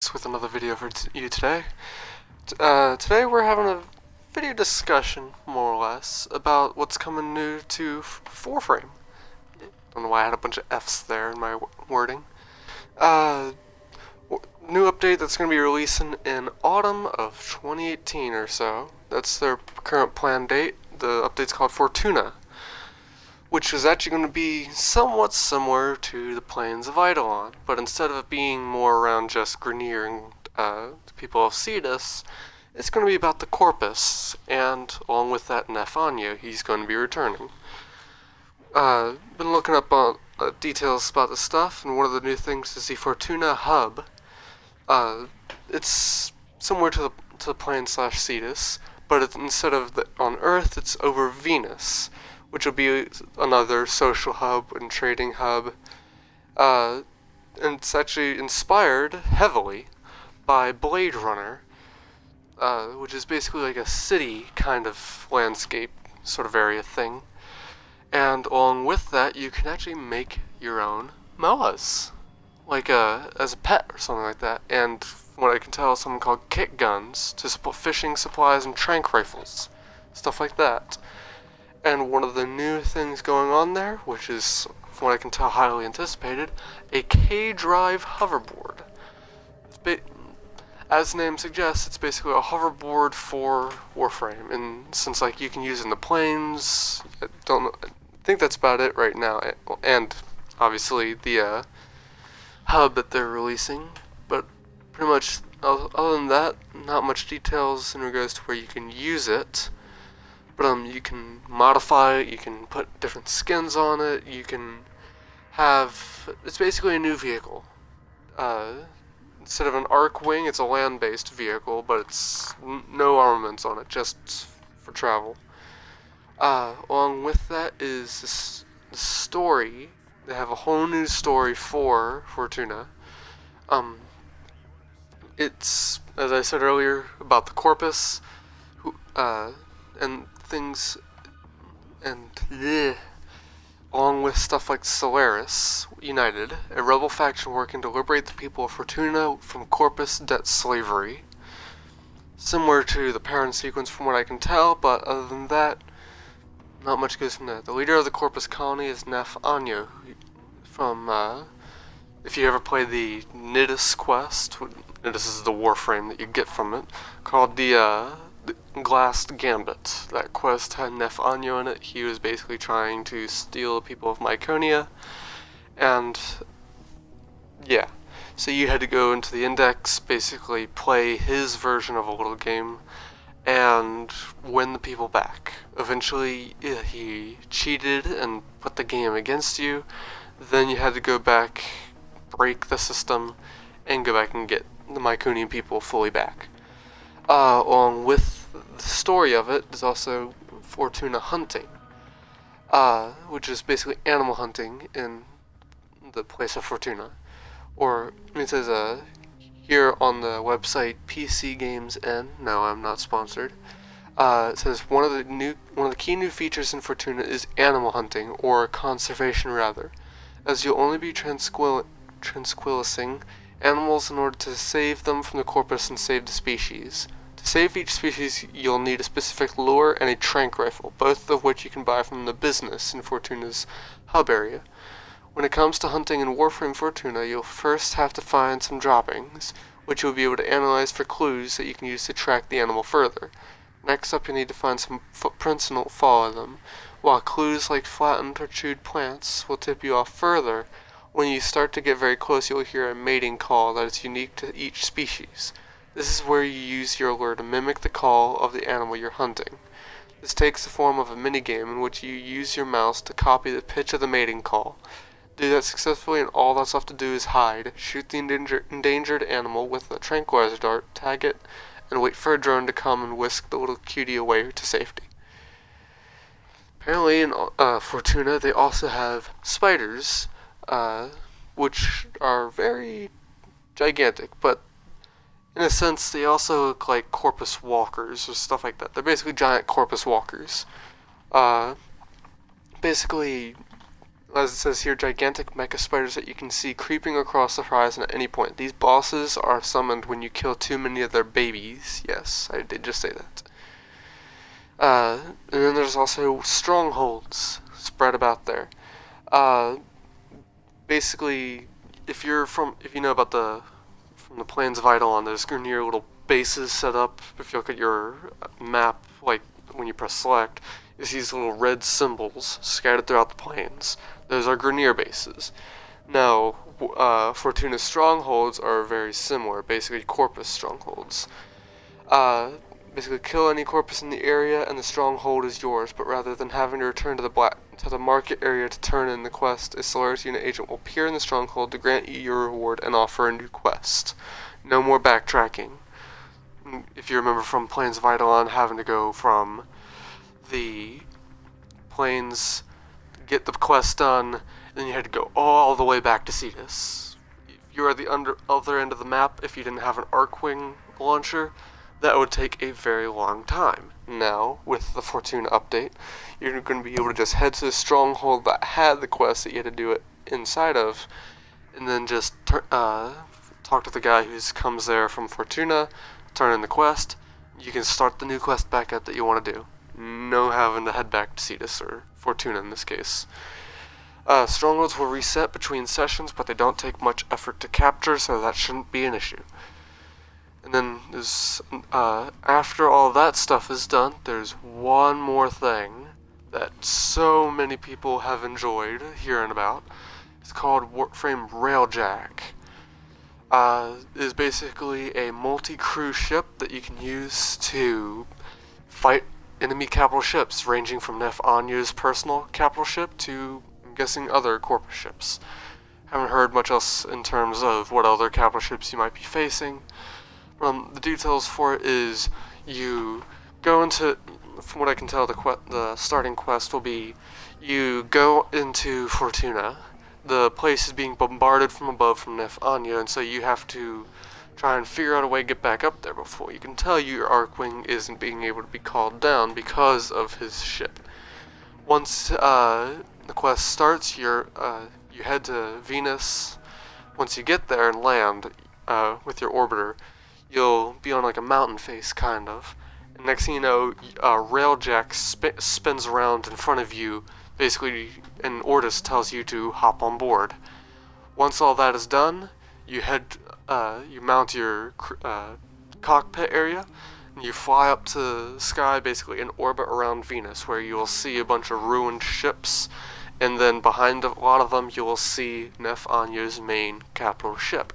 Trax with another video for you today. Today we're having a video discussion, more or less, about what's coming new to Warframe. Don't know why I had a bunch of F's there in my wording. New update that's going to be releasing in autumn of 2018 or so. That's their current planned date. The update's called Fortuna, which is actually going to be somewhat similar to the Plains of Eidolon, but instead of it being more around just Grineer and the people of Cetus, it's going to be about the Corpus, and along with that Nefanya, he's going to be returning. Been looking up on details about this stuff, and one of the new things is the Fortuna hub. It's similar to the Plains/Cetus, but instead of on Earth, it's over Venus, which will be another social hub and trading hub. And it's actually inspired heavily by Blade Runner, which is basically like a city kind of landscape sort of area thing. And along with that, you can actually make your own moas, like as a pet or something like that. And from what I can tell, something called kick guns to support fishing supplies and tranq rifles, stuff like that. And one of the new things going on there, which is, from what I can tell, highly anticipated, a K-Drive hoverboard. As the name suggests, it's basically a hoverboard for Warframe, and since like you can use it in the planes, I think that's about it right now, and obviously the hub that they're releasing, but pretty much other than that, not much details in regards to where you can use it. But you can modify it, you can put different skins on it, you can have... It's basically a new vehicle. Instead of an arc wing, it's a land-based vehicle, but it's no armaments on it, just for travel. Along with that is this story. They have a whole new story for Fortuna. It's, as I said earlier, about the Corpus, and things, and along with stuff like Solaris United, a rebel faction working to liberate the people of Fortuna from Corpus debt slavery. Similar to the parent sequence from what I can tell, but other than that, not much goes from that. The leader of the Corpus colony is Nefanya, from, if you ever played the Nidus quest, Nidus is the Warframe that you get from it, called the Glassed Gambit. That quest had Nefanya in it. He was basically trying to steal the people of Myconia, and yeah, so you had to go into the index, basically play his version of a little game, and win the people back. Eventually, he cheated and put the game against you. Then you had to go back, break the system, and go back and get the Myconian people fully back. Along with the story of it is also Fortuna hunting, which is basically animal hunting in the place of Fortuna. Or it says here on the website PC Games N. No, I'm not sponsored. It says one of the key new features in Fortuna is animal hunting, or conservation rather, as you'll only be tranquilising animals in order to save them from the Corpus and save the species. To save each species, you'll need a specific lure and a tranq rifle, both of which you can buy from the business in Fortuna's hub area. When it comes to hunting in Warframe Fortuna, you'll first have to find some droppings, which you'll be able to analyze for clues that you can use to track the animal further. Next up, you need to find some footprints and follow them, while clues like flattened or chewed plants will tip you off further. When you start to get very close, you'll hear a mating call that is unique to each species. This is where you use your lure to mimic the call of the animal you're hunting. This takes the form of a minigame in which you use your mouse to copy the pitch of the mating call. Do that successfully and all that's left to do is hide, shoot the endangered animal with a tranquilizer dart, tag it, and wait for a drone to come and whisk the little cutie away to safety. Apparently in Fortuna they also have spiders, which are very gigantic, but in a sense, they also look like Corpus walkers or stuff like that. They're basically giant Corpus walkers. Basically, As it says here, gigantic mecha spiders that you can see creeping across the horizon at any point. These bosses are summoned when you kill too many of their babies. Yes, I did just say that. And then there's also strongholds spread about there. Basically, if you know about from the plains of Eidolon, there's Grineer little bases set up. If you look at your map, like when you press select, you see these little red symbols scattered throughout the plains. Those are Grineer bases. Now, Fortuna's strongholds are very similar, basically Corpus strongholds. Basically kill any Corpus in the area and the stronghold is yours, but rather than having to return to the market area to turn in the quest, a Solaris unit agent will appear in the stronghold to grant you your reward and offer a new quest. No more backtracking. If you remember from Plains of Eidolon, having to go from the plains, get the quest done, and then you had to go all the way back to Cetus. If you were at the other end of the map, if you didn't have an Arcwing launcher, that would take a very long time. Now, with the Fortuna update, you're going to be able to just head to the stronghold that had the quest that you had to do it inside of, and then just talk to the guy who comes there from Fortuna, turn in the quest. You can start the new quest back up that you want to do. No having to head back to Cetus, or Fortuna in this case. Strongholds will reset between sessions, but they don't take much effort to capture, so that shouldn't be an issue. And then there's, after all that stuff is done, there's one more thing that so many people have enjoyed hearing about. It's called Warframe Railjack. It is basically a multi-crew ship that you can use to fight enemy capital ships, ranging from Nef Anya's personal capital ship to, I'm guessing, other Corpus ships. Haven't heard much else in terms of what other capital ships you might be facing. The details for it is you go into, from what I can tell, the starting quest will be you go into Fortuna. The place is being bombarded from above from Nef Anya, and so you have to try and figure out a way to get back up there before you can tell your Arcwing isn't being able to be called down because of his ship. Once the quest starts, you head to Venus. Once you get there and land with your orbiter, you'll be on like a mountain face, kind of. And next thing you know, Railjack spins around in front of you, basically, and Ordis tells you to hop on board. Once all that is done, you mount your cockpit area, and you fly up to the sky, basically in orbit around Venus, where you will see a bunch of ruined ships, and then behind a lot of them, you will see Nef Anya's main capital ship.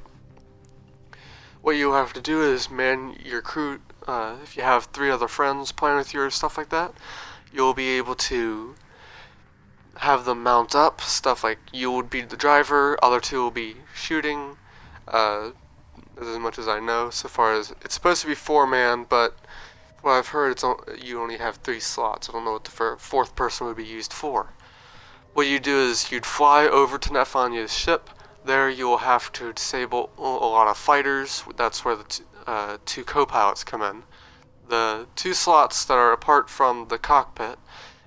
What you have to do is man your crew. If you have 3 other friends playing with you or stuff like that, you'll be able to have them mount up. Stuff like you would be the driver, other 2 will be shooting. As much as I know, so far as it's supposed to be 4-man, but what I've heard, you only have 3 slots. I don't know what the 4th person would be used for. What you do is you'd fly over to Nef Anya's ship. There you will have to disable a lot of fighters. That's where the 2 co-pilots come in. The 2 slots that are apart from the cockpit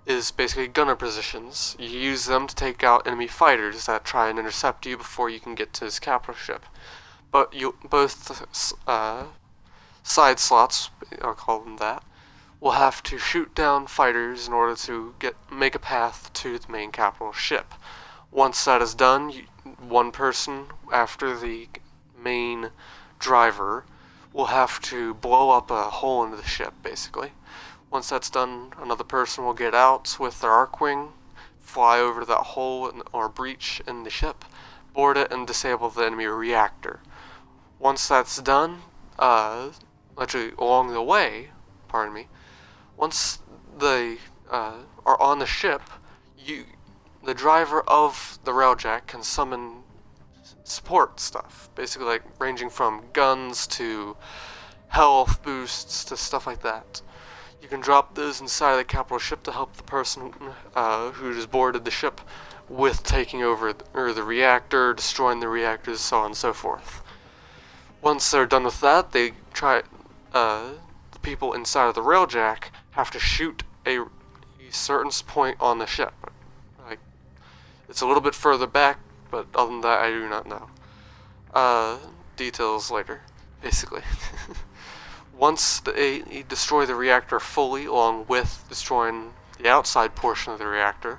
is basically gunner positions. You use them to take out enemy fighters that try and intercept you before you can get to his capital ship. But both side slots, I'll call them that, will have to shoot down fighters in order to make a path to the main capital ship. Once that is done, one person after the main driver will have to blow up a hole into the ship, basically. Once that's done, another person will get out with their Arcwing, fly over to that hole or breach in the ship, board it, and disable the enemy reactor. Once that's done, actually along the way, once they are on the ship, the driver of the Railjack can summon support stuff, basically like ranging from guns to health boosts to stuff like that. You can drop those inside the capital ship to help the person who just boarded the ship with taking over the reactor, destroying the reactors, so on and so forth. Once they're done with that, the people inside of the Railjack have to shoot a certain point on the ship. It's a little bit further back, but other than that, I do not know. Details later, basically. Once they destroy the reactor fully, along with destroying the outside portion of the reactor,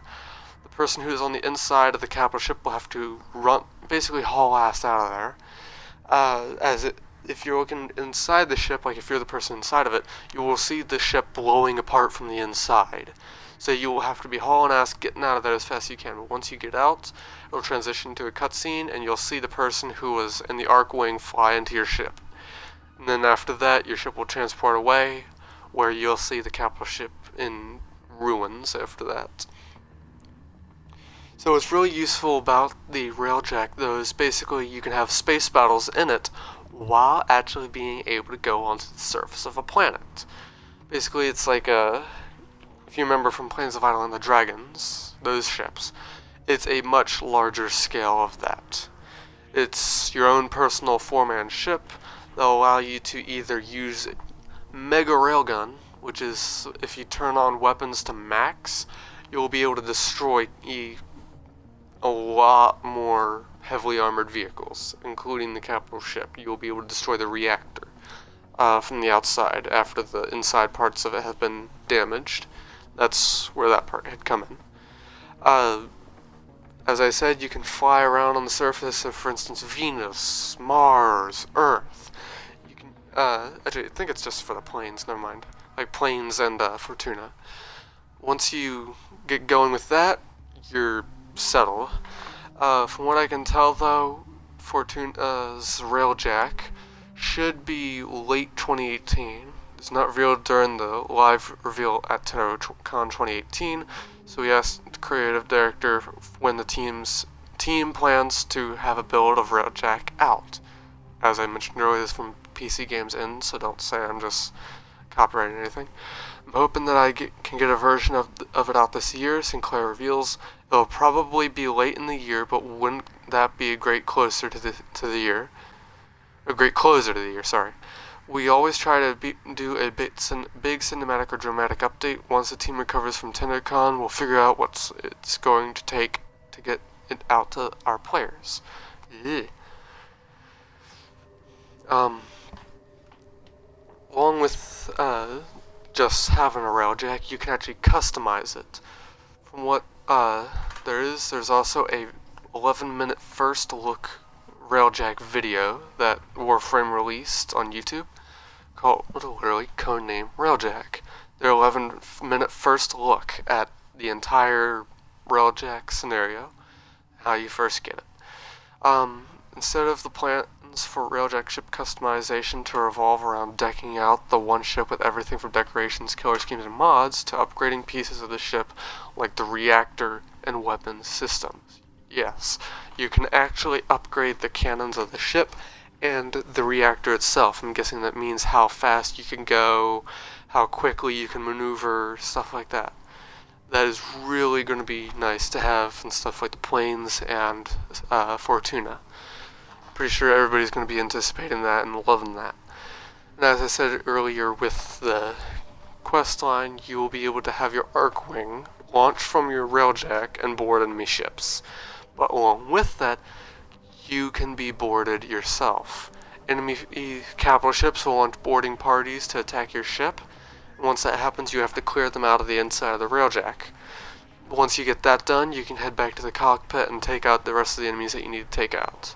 the person who is on the inside of the capital ship will have to run, basically haul ass out of there. If you're looking inside the ship, like if you're the person inside of it, you will see the ship blowing apart from the inside. So you will have to be hauling ass, getting out of there as fast as you can. But once you get out, it'll transition to a cutscene, and you'll see the person who was in the arc wing fly into your ship. And then after that, your ship will transport away, where you'll see the capital ship in ruins after that. So what's really useful about the Railjack, though, is basically you can have space battles in it while actually being able to go onto the surface of a planet. Basically, it's like if you remember from Planes of Isle and the Dragons, those ships, it's a much larger scale of that. It's your own personal four-man ship. They'll allow you to either use Mega Railgun, which is if you turn on weapons to max, you'll be able to destroy a lot more heavily armored vehicles, including the capital ship. You'll be able to destroy the reactor from the outside after the inside parts of it have been damaged. That's where that part had come in. As I said, you can fly around on the surface of, for instance, Venus, Mars, Earth. Actually, I think it's just for the planes, never mind. Like planes and Fortuna. Once you get going with that, you're settled. From what I can tell, though, Fortuna's Railjack should be late 2018. It's not revealed during the live reveal at Tenno Con 2018, so we asked the creative director when the team plans to have a build of Railjack out. As I mentioned earlier, this is from PC Games In, so don't say I'm just copyrighting anything. I'm hoping that I can get a version of it out this year. Sinclair reveals it'll probably be late in the year, but wouldn't that be a great closer to the year? A great closer to the year, sorry. We always try to do a big cinematic or dramatic update. Once the team recovers from TennoCon, we'll figure out what it's going to take to get it out to our players. Yeah. Along with just having a Railjack, you can actually customize it. From what there's also a 11-minute first look Railjack video that Warframe released on YouTube called literally codename Railjack. Their 11-minute first look at the entire Railjack scenario, how you first get it. Instead of the plans for Railjack ship customization to revolve around decking out the one ship with everything from decorations, killer schemes, and mods, to upgrading pieces of the ship like the reactor and weapons systems. Yes, you can actually upgrade the cannons of the ship and the reactor itself. I'm guessing that means how fast you can go, how quickly you can maneuver, stuff like that. That is really going to be nice to have in stuff like the planes and Fortuna. Pretty sure everybody's going to be anticipating that and loving that. And as I said earlier, with the quest line, you will be able to have your arc wing launch from your Railjack and board enemy ships. But along with that, you can be boarded yourself. Enemy capital ships will launch boarding parties to attack your ship. And once that happens, you have to clear them out of the inside of the Railjack. Once you get that done, you can head back to the cockpit and take out the rest of the enemies that you need to take out.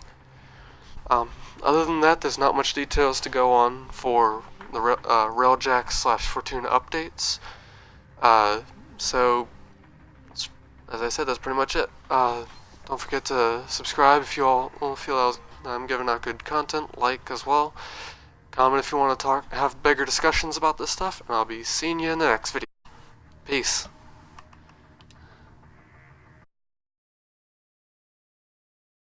Other than that, there's not much details to go on for the Railjack / Fortuna updates. So, as I said, that's pretty much it. Don't forget to subscribe if you all feel I'm giving out good content. Like as well. Comment if you want to have bigger discussions about this stuff, and I'll be seeing you in the next video. Peace.